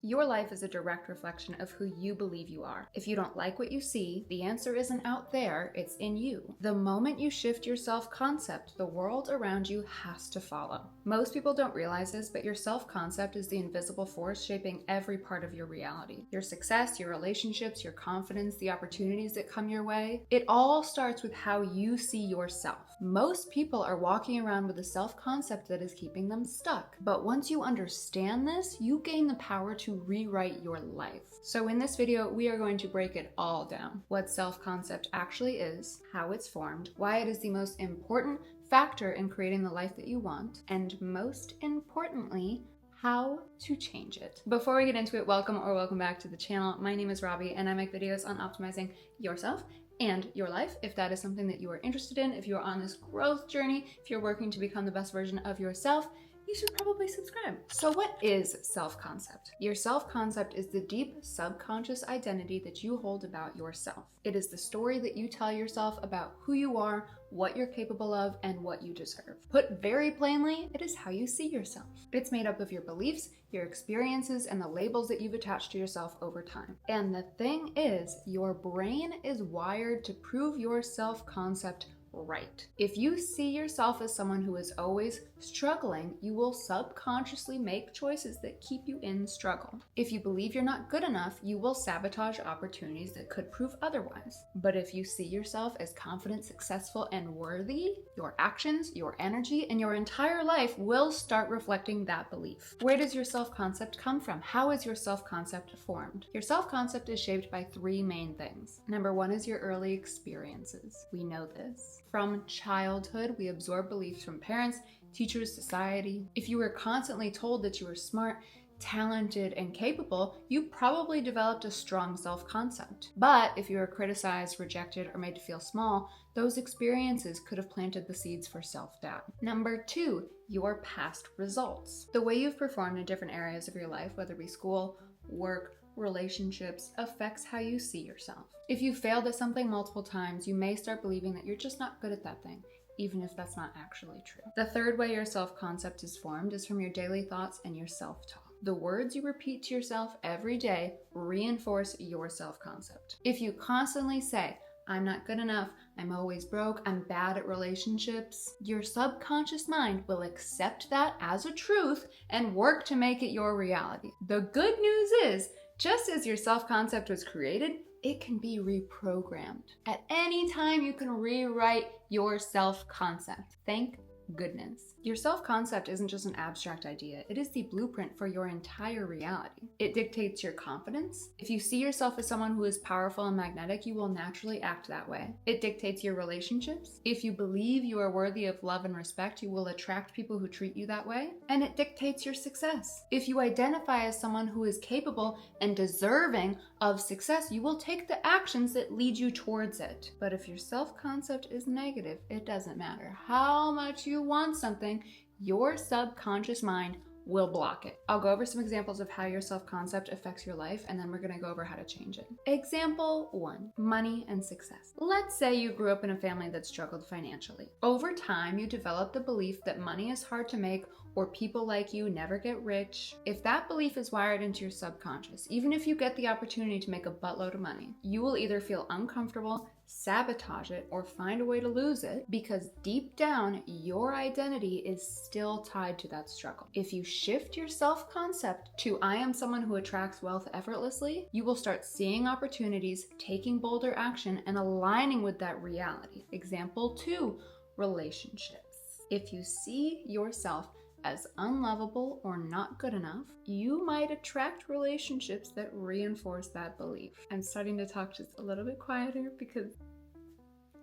Your life is a direct reflection of who you believe you are. If you don't like what you see, the answer isn't out there, it's in you. The moment you shift your self-concept, the world around you has to follow. Most people don't realize this, but your self-concept is the invisible force shaping every part of your reality. Your success, your relationships, your confidence, the opportunities that come your way. It all starts with how you see yourself. Most people are walking around with a self-concept that is keeping them stuck. But once you understand this, you gain the power to rewrite your life. So in this video, we are going to break it all down. What self-concept actually is, how it's formed, why it is the most important factor in creating the life that you want, and most importantly, how to change it. Before we get into it, welcome back to the channel. My name is Robbie and I make videos on optimizing yourself and your life. If that is something that you are interested in, if you're on this growth journey, if you're working to become the best version of yourself, you should probably subscribe. So what is self-concept? Your self-concept is the deep subconscious identity that you hold about yourself. It is the story that you tell yourself about who you are, what you're capable of, and what you deserve. Put very plainly, it is how you see yourself. It's made up of your beliefs, your experiences, and the labels that you've attached to yourself over time. And the thing is, your brain is wired to prove your self-concept right. If you see yourself as someone who is always struggling, you will subconsciously make choices that keep you in struggle. If you believe you're not good enough, you will sabotage opportunities that could prove otherwise. But if you see yourself as confident, successful, and worthy, your actions, your energy, and your entire life will start reflecting that belief. Where does your self-concept come from? How is your self-concept formed? Your self-concept is shaped by three main things. Number one is your early experiences. We know this. From childhood, we absorb beliefs from parents, teachers, society. If you were constantly told that you were smart, talented, and capable, you probably developed a strong self-concept. But if you were criticized, rejected, or made to feel small, those experiences could have planted the seeds for self-doubt. Number two, your past results. The way you've performed in different areas of your life, whether it be school, work, relationships, affects how you see yourself. If you failed at something multiple times, you may start believing that you're just not good at that thing, even if that's not actually true. The third way your self-concept is formed is from your daily thoughts and your self-talk. The words you repeat to yourself every day reinforce your self-concept. If you constantly say, I'm not good enough, I'm always broke, I'm bad at relationships, your subconscious mind will accept that as a truth and work to make it your reality. The good news is, just as your self-concept was created, it can be reprogrammed. At any time, you can rewrite your self-concept. Thank goodness. Your self-concept isn't just an abstract idea, it is the blueprint for your entire reality. It dictates your confidence. If you see yourself as someone who is powerful and magnetic, you will naturally act that way. It dictates your relationships. If you believe you are worthy of love and respect, you will attract people who treat you that way. And it dictates your success. If you identify as someone who is capable and deserving of success, you will take the actions that lead you towards it. But if your self-concept is negative, it doesn't matter how much you want something, your subconscious mind will block it. I'll go over some examples of how your self-concept affects your life, and then we're gonna go over how to change it. Example 1, money and success. Let's say you grew up in a family that struggled financially. Over time, you develop the belief that money is hard to make or people like you never get rich. If that belief is wired into your subconscious, even if you get the opportunity to make a buttload of money, you will either feel uncomfortable, sabotage it, or find a way to lose it because deep down, your identity is still tied to that struggle. If you shift your self-concept to I am someone who attracts wealth effortlessly, you will start seeing opportunities, taking bolder action, and aligning with that reality. Example 2, relationships. If you see yourself as unlovable or not good enough, you might attract relationships that reinforce that belief. I'm starting to talk just a little bit quieter because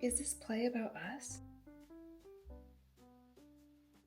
is this play about us?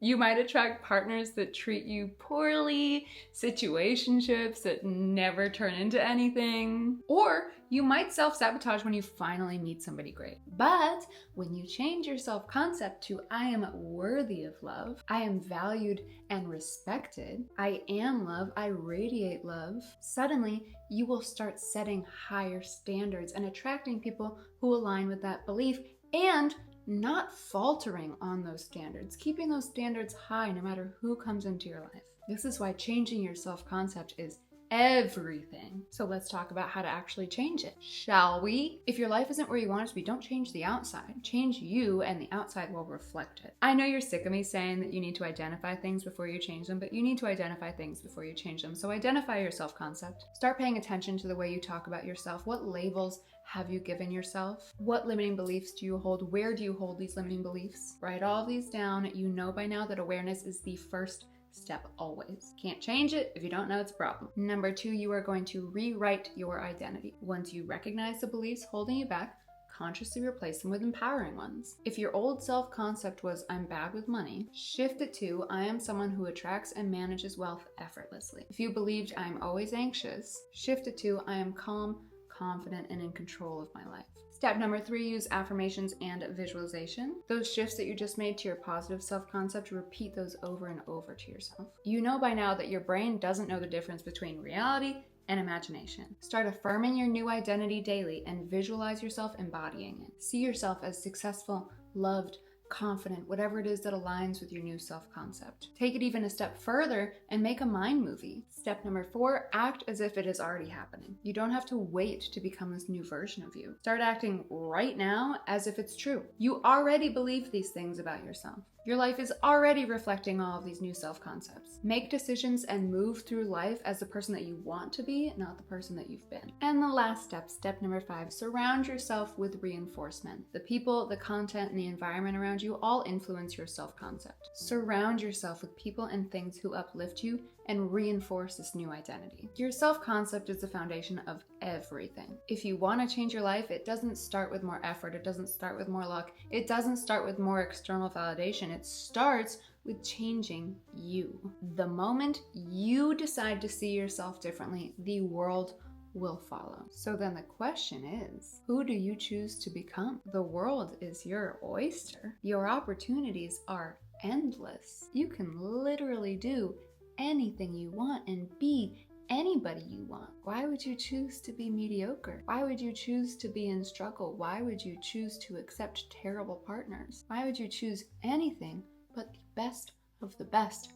You might attract partners that treat you poorly, situationships that never turn into anything, or you might self-sabotage when you finally meet somebody great. But when you change your self-concept to I am worthy of love, I am valued and respected, I am love, I radiate love, suddenly you will start setting higher standards and attracting people who align with that belief and not faltering on those standards, keeping those standards high no matter who comes into your life. This is why changing your self-concept is everything. So let's talk about how to actually change it, shall we? If your life isn't where you want it to be, don't change the outside. Change you, and the outside will reflect it. I know you're sick of me saying that you need to identify things before you change them, but you need to identify things before you change them. So identify your self-concept. Start paying attention to the way you talk about yourself. What labels have you given yourself? What limiting beliefs do you hold? Where do you hold these limiting beliefs? Write all of these down. You know by now that awareness is the first step always. Can't change it if you don't know it's a problem. Number 2, you are going to rewrite your identity. Once you recognize the beliefs holding you back, consciously replace them with empowering ones. If your old self-concept was I'm bad with money, shift it to I am someone who attracts and manages wealth effortlessly. If you believed I'm always anxious, shift it to I am calm, confident, and in control of my life. Step number 3, use affirmations and visualization. Those shifts that you just made to your positive self-concept, repeat those over and over to yourself. You know by now that your brain doesn't know the difference between reality and imagination. Start affirming your new identity daily and visualize yourself embodying it. See yourself as successful, loved, confident, whatever it is that aligns with your new self-concept. Take it even a step further and make a mind movie. Step number 4, act as if it is already happening. You don't have to wait to become this new version of you. Start acting right now as if it's true. You already believe these things about yourself. Your life is already reflecting all of these new self-concepts. Make decisions and move through life as the person that you want to be, not the person that you've been. And the last step, step number 5, surround yourself with reinforcement. The people, the content, and the environment around you all influence your self-concept. Surround yourself with people and things who uplift you and reinforce this new identity. Your self-concept is the foundation of everything. If you want to change your life, it doesn't start with more effort. It doesn't start with more luck. It doesn't start with more external validation. It starts with changing you. The moment you decide to see yourself differently, the world will follow. So then the question is, who do you choose to become? The world is your oyster. Your opportunities are endless. You can literally do anything you want and be anybody you want. Why would you choose to be mediocre? Why would you choose to be in struggle? Why would you choose to accept terrible partners? Why would you choose anything but the best of the best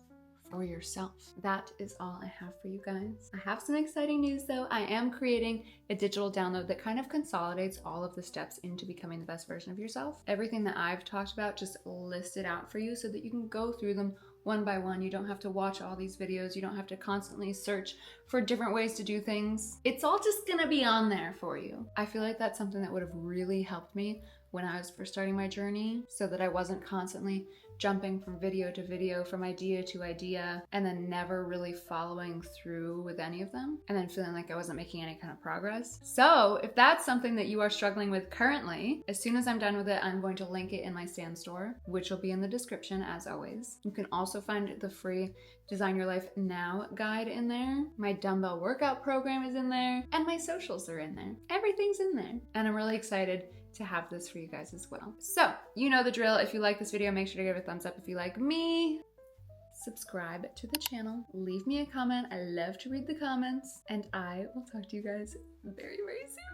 for yourself? That is all I have for you guys. I have some exciting news though. I am creating a digital download that kind of consolidates all of the steps into becoming the best version of yourself. Everything that I've talked about just listed out for you so that you can go through them one by one. You don't have to watch all these videos. You don't have to constantly search for different ways to do things. It's all just gonna be on there for you. I feel like that's something that would have really helped me when I was first starting my journey, so that I wasn't constantly jumping from video to video, from idea to idea, and then never really following through with any of them, and then feeling like I wasn't making any kind of progress. So if that's something that you are struggling with currently, as soon as I'm done with it, I'm going to link it in my Stand store, which will be in the description as always. You can also find the free Design Your Life Now guide in there. My dumbbell workout program is in there, and my socials are in there. Everything's in there, and I'm really excited to have this for you guys as well. So, you know the drill. If you like this video, make sure to give it a thumbs up. If you like me, subscribe to the channel. Leave me a comment. I love to read the comments. And I will talk to you guys very, very soon.